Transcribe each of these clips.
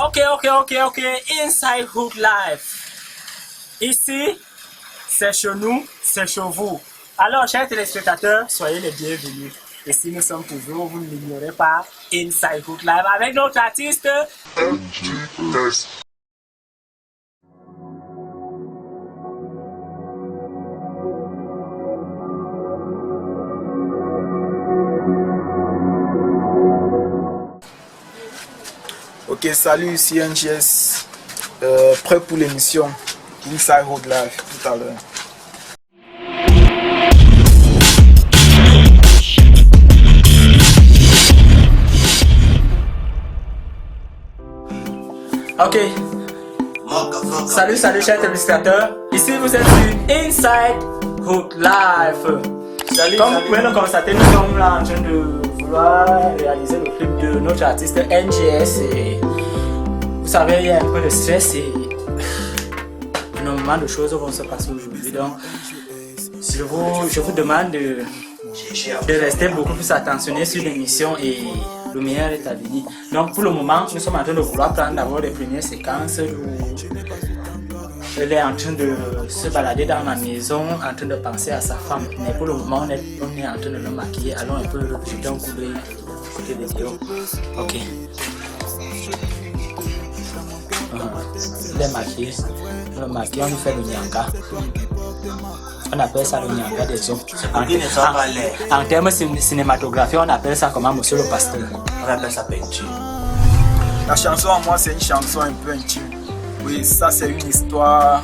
Ok. Inside Hood Life. Ici, c'est chez nous, c'est chez vous. Alors, chers téléspectateurs, soyez les bienvenus. Ici, nous sommes toujours, vous ne l'ignorez pas, Inside Hood Live avec notre artiste NGS. Ok, salut, ici NGS, prêt pour l'émission Inside Hood Life tout à l'heure. Ok, salut chers téléspectateurs, ici vous êtes sur Inside Hood Life. Comme vous pouvez le constater, nous sommes là en train de vouloir réaliser le clip de notre artiste NGS et vous savez, il y a un peu de stress et énormément de choses vont se passer aujourd'hui. Donc, je vous demande de rester beaucoup plus attentionné sur l'émission et le meilleur est à venir. Donc, pour le moment, nous sommes en train de vouloir prendre d'abord les premières séquences où elle est en train de se balader dans la maison, en train de penser à sa femme. Mais pour le moment, on est en train de le maquiller. Allons un peu jeter un coup d'œil côté des vidéos. Ok. Il est maquillé. Le maquillé, on lui fait le nyanga. On appelle ça le nyanga des hommes. En termes cinématographiques, on appelle ça comment, monsieur le pasteur? On appelle ça peinture. La chanson à moi, c'est une chanson un peu intime. Oui, ça c'est une histoire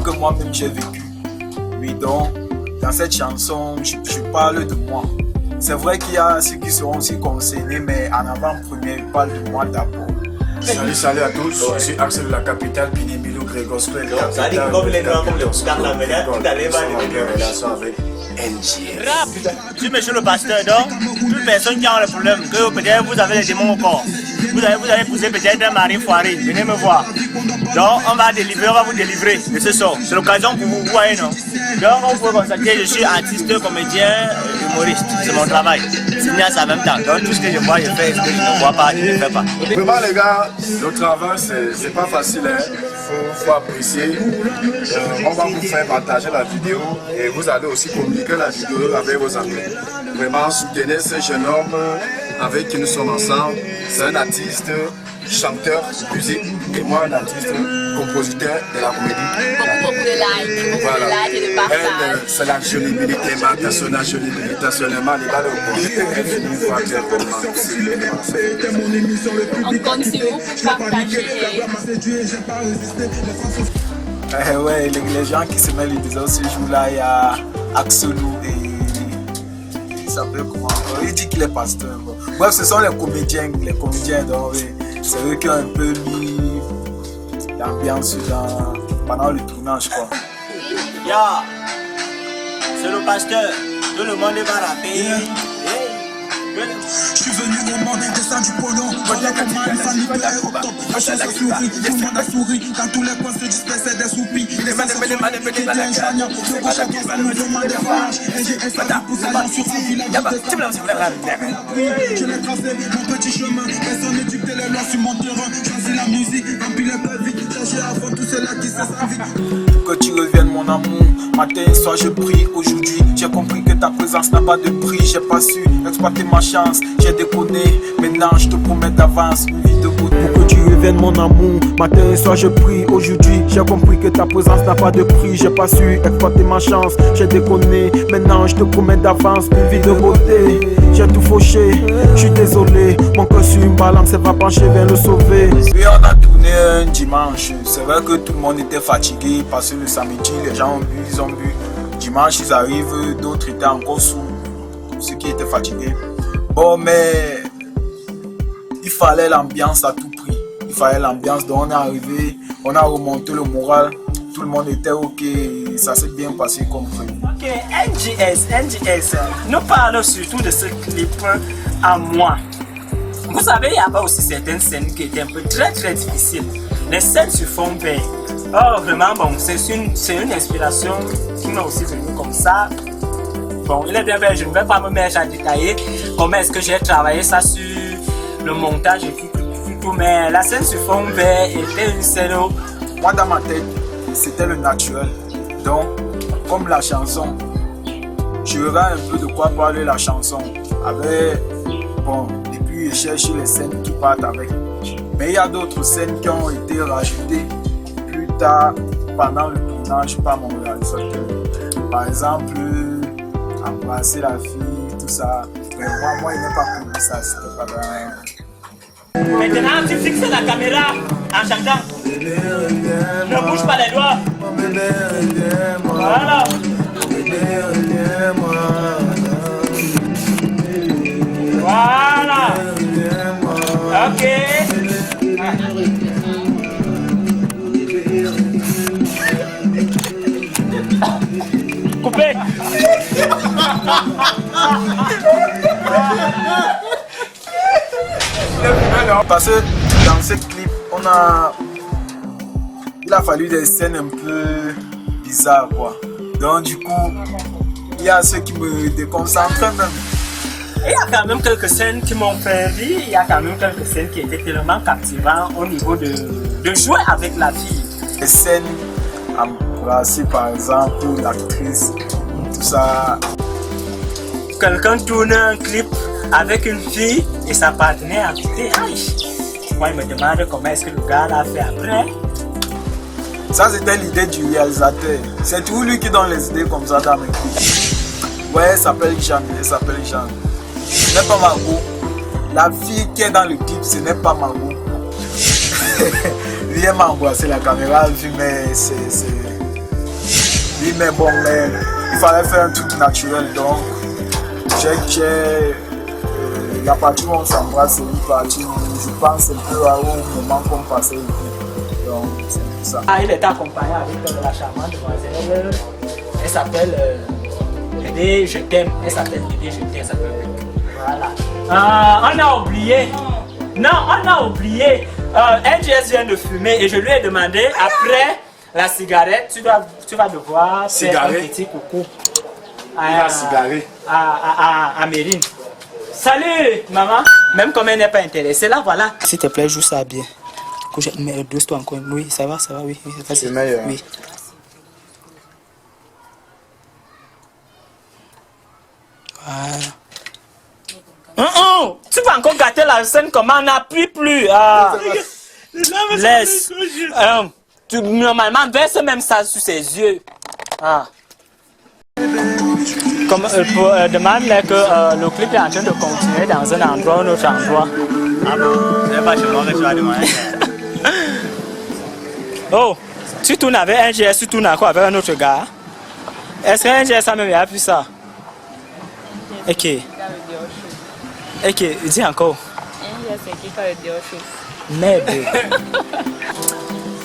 que moi-même j'ai vécue. Oui, donc, dans cette chanson, je parle de moi. C'est vrai qu'il y a ceux qui seront aussi concernés, mais en avant-première, je parle de moi d'abord. Salut à tous, je suis Axel de la capitale, Pinimilou, Grégor Square, ça dit comme les noirs, comme les Oscars, la manière, tout allait mal. Relation avec NGS. Je suis monsieur le pasteur, donc, toute personne qui a un problème, que peut-être vous avez les démons au corps, vous avez poussé peut-être un mari foiré, venez me voir. Donc, on va vous délivrer de ce sort. C'est l'occasion pour vous voir, non? Donc, on peut constater, je suis artiste, comédien, humoriste. C'est mon travail. C'est bien ça en même temps. Donc, tout ce que je vois, je fais. Ce que je ne vois pas, je ne fais pas. Vraiment, les gars, le travail, c'est pas facile. Hein. Faut apprécier. On va vous faire partager la vidéo et vous allez aussi communiquer la vidéo avec vos amis. Vraiment, soutenez ce jeune homme avec qui nous sommes ensemble. C'est un artiste, chanteur, musique, et moi un artiste, compositeur de la comédie. Beaucoup de likes, Voilà. de likes et de partages. Elle, c'est la jolie la jolie seulement, il va le On compte sur vous pour partager. Ouais, les gens qui se mêlent dans ce jour-là, il y a Axelou et il s'appelle comment? Il dit qu'il est pasteur. Bon. Bref, ce sont les comédiens donc c'est eux qui ont un peu mis l'ambiance pendant le tournage, quoi. Ya, c'est le pasteur. Tout le monde va rapper. Je suis venu au monde, descend du polo. Voilà comment les familles plaît au top. La chose a souri, tout le monde a souri. Dans tous les coins se dispersaient des soupis. Les gens se sont qui dit un gagnant. Le prochain qui va me demander revanche. NGS a tout poussé dans sur sa vie. La vie de je l'ai tracé, mon petit chemin. Personne ne dicte les lois sur mon terrain. Choisis la musique, remplis le peu vite. Chercher avant tout cela qui se sa vie. Que tu reviennes mon amour, matin et soir je prie aujourd'hui. J'ai compris que ta présence n'a pas de prix. J'ai pas su exploiter ma chance, j'ai déconné. Maintenant je te promets d'avance une vie de beauté. Pour que tu reviennes mon amour, matin et soir je prie aujourd'hui. J'ai compris que ta présence n'a pas de prix. J'ai pas su exploiter ma chance, j'ai déconné. Maintenant je te promets d'avance une vie de beauté. J'ai tout fauché, je suis désolé. Mon cœur sur une balance, elle va pencher, viens le sauver. Oui, on a tourné un dimanche. C'est vrai que tout le monde était fatigué parce que le samedi les gens ont bu, ils ont bu. Dimanche ils arrivent, d'autres étaient encore sous, ceux qui étaient fatigués. Bon, mais il fallait l'ambiance à tout prix. Il fallait l'ambiance, donc on est arrivé, on a remonté le moral. Tout le monde était ok, ça s'est bien passé comme prévu. Ok, NGS, nous parlons surtout de ce clip à moi. Vous savez, il y avait aussi certaines scènes qui étaient un peu très difficiles. Les scènes sur fond vert. Oh, vraiment, bon, c'est une inspiration qui m'a aussi venue comme ça. Bon, il est bien, je ne vais pas me mettre à détailler comment est-ce que j'ai travaillé ça sur le montage et tout tout, mais la scène sur fond vert était une scène où... Moi, dans ma tête, c'était le naturel. Donc, comme la chanson, je verrai un peu de quoi parler la chanson. Avec, bon, et puis je cherche les scènes qui partent avec. Mais il y a d'autres scènes qui ont été rajoutées plus tard pendant le tournage par mon réalisateur. Par exemple, embrasser la fille, tout ça. Mais moi il n'est pas connu ça, c'était pas grave. Maintenant, tu fixes la caméra en chantant. Ne bouge pas les doigts. Voilà. Voilà. Ok. Coupé. Parce que dans ce clip, il a fallu des scènes un peu bizarres, quoi. Donc du coup, il y a ceux qui me déconcentrent même. Il y a quand même quelques scènes qui m'ont fait rire, il y a quand même quelques scènes qui étaient tellement captivantes au niveau de jouer avec la fille. Les scènes embrassées par exemple, l'actrice, tout ça. Quelqu'un tourne un clip avec une fille et sa partenaire à côté. Moi, il me demande comment est-ce que le gars l'a fait après. Ça, c'était l'idée du réalisateur. C'est toujours lui qui donne les idées comme ça dans mes clips. Ouais, elle s'appelle Jeanne, Ce n'est pas Margot. La fille qui est dans le clip, ce n'est pas Margot. Lui, elle m'a embrassé la caméra, mais c'est... Lui, mais bon, mais il fallait faire un truc naturel, donc la partie où on s'embrasse, c'est une partie où je pense un peu au moment qu'on passait le clip. Donc, c'est tout ça. Il était accompagné avec la charmante demoiselle. Elle s'appelle Dédé, je t'aime. Elle s'appelle Dédé, je t'aime. Voilà. On a oublié. Non, on a oublié. NGS vient de fumer et je lui ai demandé après la cigarette, tu vas devoir faire un petit coucou à Mérine. Salut maman. Même comme elle n'est pas intéressée, là voilà. S'il te plaît, joue ça bien. Mais douce-toi encore. Oui, ça va, oui. C'est meilleur. Oui. Voilà. Tu vas encore gâter la scène comment on n'appuie plus. Laisse. Normalement, verse même ça sur ses yeux. Comme demande que le clip est en train de continuer dans un endroit ou un autre endroit. Ah bon, c'est pas chez moi que tu vas demander. Oh, tu tournes avec un GS, tu tournes encore avec un autre gars. Est-ce qu'un GS a même appris ça? Ok. Ok, dis encore. Un GS qui fait le autre. Merde.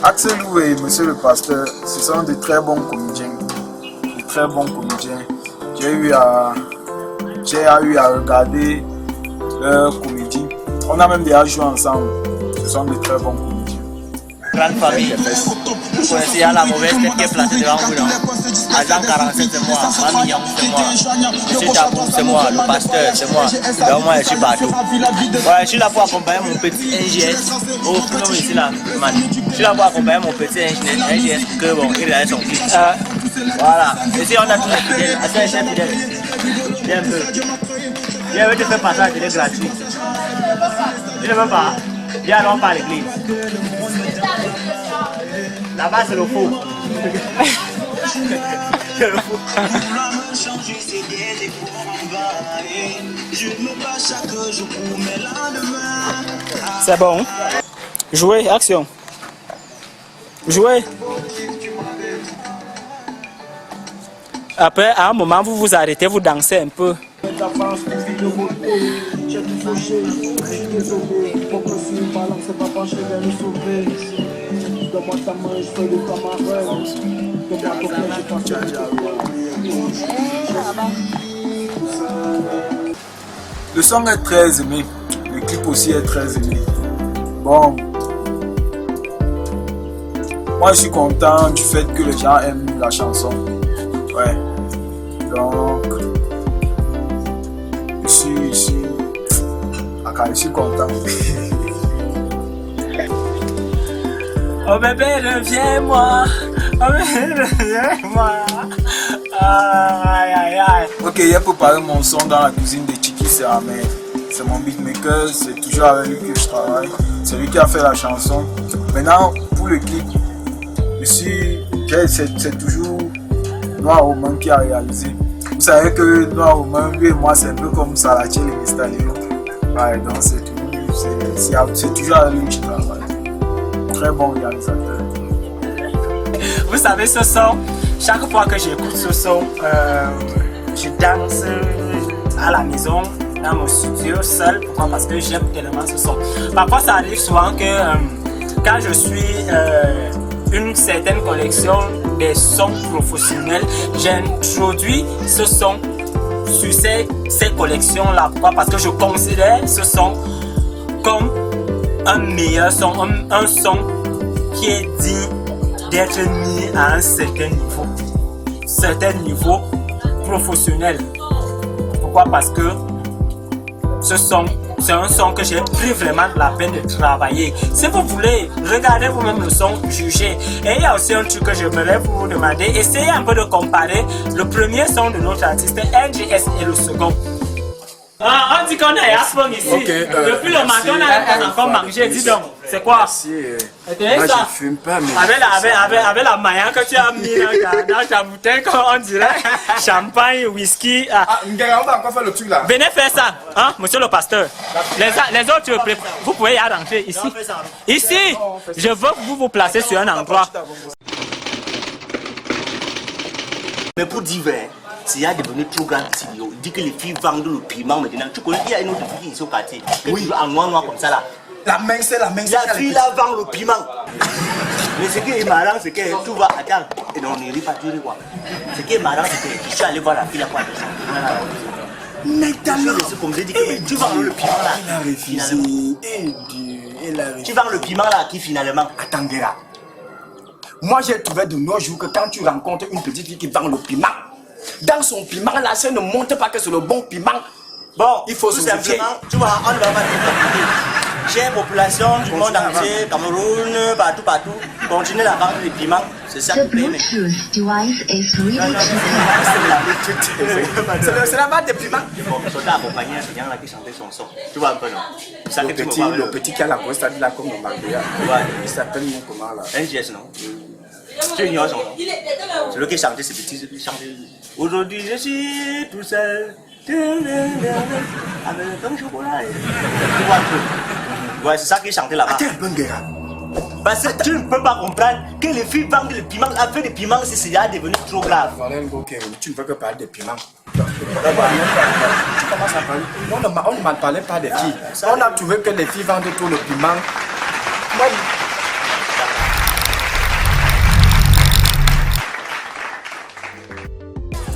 Axel Lou et Monsieur le Pasteur, ce sont de très bons comédiens. De très bons comédiens. J'ai eu à regarder leur comédie. On a même déjà joué ensemble. Ce sont de très bons comédiens. Grande famille. Vous connaissez la mauvaise tête qui est placée devant vous, non? Agent 47, c'est moi. Mamillon, c'est moi. Monsieur Tabou, c'est moi. Le pasteur, c'est moi. Donc moi, je suis partout. Ouais, je suis là pour accompagner mon petit NGS. Oh, non, ici là, man. Je suis là pour accompagner mon petit NGS que bon, il a son clip. Voilà. Ici, on a tous les fidèles. Attends, chef fidèle. Viens un peu. Viens, je te fais passer la télé gratuit. Je ne veux pas. Viens, allons pas à l'église. Là-bas, c'est le faux. C'est le faux. C'est bon. Jouez, action. Jouez. Après, à un moment, vous vous arrêtez, vous dansez un peu. Le son est très aimé. Le clip aussi est très aimé. Bon. Moi, je suis content du fait que les gens aiment la chanson. Ouais. Donc, je suis content. Oh bébé, reviens-moi. Oh bébé, reviens-moi. Aïe, aïe, aïe. Ok, j'ai préparé mon son dans la cuisine de Chiki, c'est Ahmed. C'est mon beatmaker, c'est toujours avec lui que je travaille. C'est lui qui a fait la chanson. Maintenant, pour le clip, c'est toujours Noir Romain qui a réalisé. Vous savez que Noir Romain, lui et moi, c'est un peu comme Salatiel et Mistalino. Ouais, donc c'est toujours avec lui que je travaille. Très bon réalisateur. Vous savez ce son, chaque fois que j'écoute ce son, je danse à la maison, dans mon studio, seul. Pourquoi? Parce que j'aime tellement ce son. Parfois ça arrive souvent que quand je suis une certaine collection des sons professionnels, j'introduis ce son sur ces collections-là. Pourquoi? Parce que je considère ce son comme un meilleur son, un son qui est digne d'être mis à un certain niveau professionnel. Pourquoi? Parce que ce son, c'est un son que j'ai pris vraiment la peine de travailler. Si vous voulez, regardez vous-même le son, jugez. Et il y a aussi un truc que j'aimerais vous demander. Essayez un peu de comparer le premier son de notre artiste NGS et le second. On dit qu'on est à Aspen ici. Okay, depuis le matin, on a encore mangé. Dis donc, c'est quoi? Merci. Moi, je fume pas, mais... Avec la maillot que tu as mis dans ta bouteille, comme on dirait, champagne, whisky. On va encore faire le truc là. Venez faire ça, hein, monsieur le pasteur. Les autres, vous pouvez y rentrer ici. Ici, je veux que vous vous placez sur un endroit. Mais pour dire vrai, s'il y a devenu trop grand, il dit que les filles vendent le piment maintenant. Tu connais, il y a une autre fille ici au quartier. Oui. En noir comme ça là. La main, c'est la main. La fille là vend le piment. Mais ce qui est marrant, c'est que tout va. Attends, et non, on n'est pas tiré quoi. Ce qui est marrant, c'est que je suis allé voir la fille là quoi. Maintenant, c'est comme j'ai dit que tu vends le piment là. il a refusé. Il a refusé. Tu vends le piment là qui finalement. Attendez là. Moi j'ai trouvé de nos jours que quand tu rencontres une petite fille qui vend le piment, dans son piment là, ça ne montre pas que c'est le bon piment. Bon, il faut tout se méfier. simplement, tu vois, on ne va pas dire. Chère population du monde entier, Cameroun, partout, continuez la vente des piments, c'est ça The qui paye. Bluetooth device is ready to pair. C'est la vente des piments. Bon, on t'a accompagné un client là qui chantait son son. Tu vois un peu, non? C'est ça que tu me parles. Le petit qui a la grosse tête là comme le Mangouya. Ouais. Il s'appelle comment là? NGS, non? Tu ignores son nom. C'est lui qui chantait ce petit, aujourd'hui je suis tout seul. Avec un chocolat. Tu vois un peu. Ouais, c'est ça qu'il chantait là-bas. Attends un peu, Nguera. Parce que tu ne peux pas comprendre que les filles vendent le piment. Avec le piment, c'est déjà devenu trop grave. Tu ne veux que parler des piments. Tu commences à parler. On ne m'en parlait pas des filles. On a trouvé que les filles vendent tout le piment. Moi,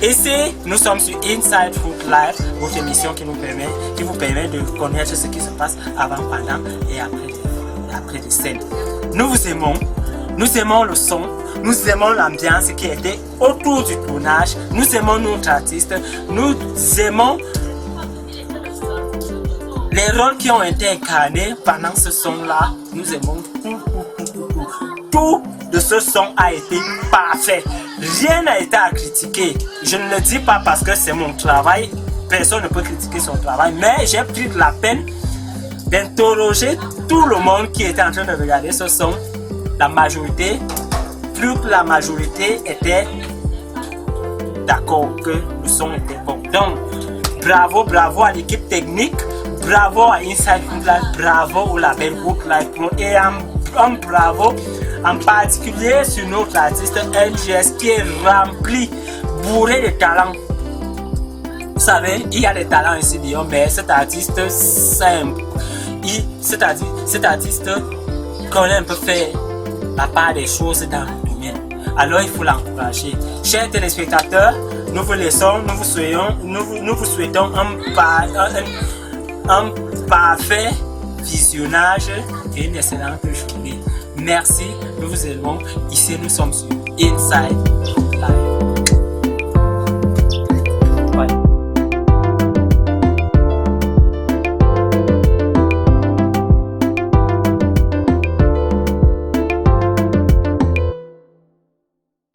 Ici, nous sommes sur Inside Food Live, votre émission qui vous permet de connaître ce qui se passe avant, pendant et après les scènes. Nous vous aimons, nous aimons le son, nous aimons l'ambiance qui était autour du tournage, nous aimons notre artiste, nous aimons les rôles qui ont été incarnés pendant ce son-là, nous aimons tout de ce son a été parfait. Rien n'a été à critiquer. Je ne le dis pas parce que c'est mon travail. Personne ne peut critiquer son travail. Mais j'ai pris de la peine d'interroger tout le monde qui était en train de regarder ce son. La majorité, plus que la majorité était d'accord que le son était bon. Donc, bravo à l'équipe technique. Bravo à Inside Food Live. Bravo au label Food Live Pro. Et un bravo en particulier sur notre artiste NGS qui est rempli, bourré de talent. Vous savez, il y a des talents ici, mais cet artiste connaît un peu faire la part des choses dans le domaine. Alors il faut l'encourager. Chers téléspectateurs, nous vous laissons, nous vous souhaitons un parfait visionnage et une excellente journée. Merci, nous vous aimons. Ici, nous sommes sur Inside Live.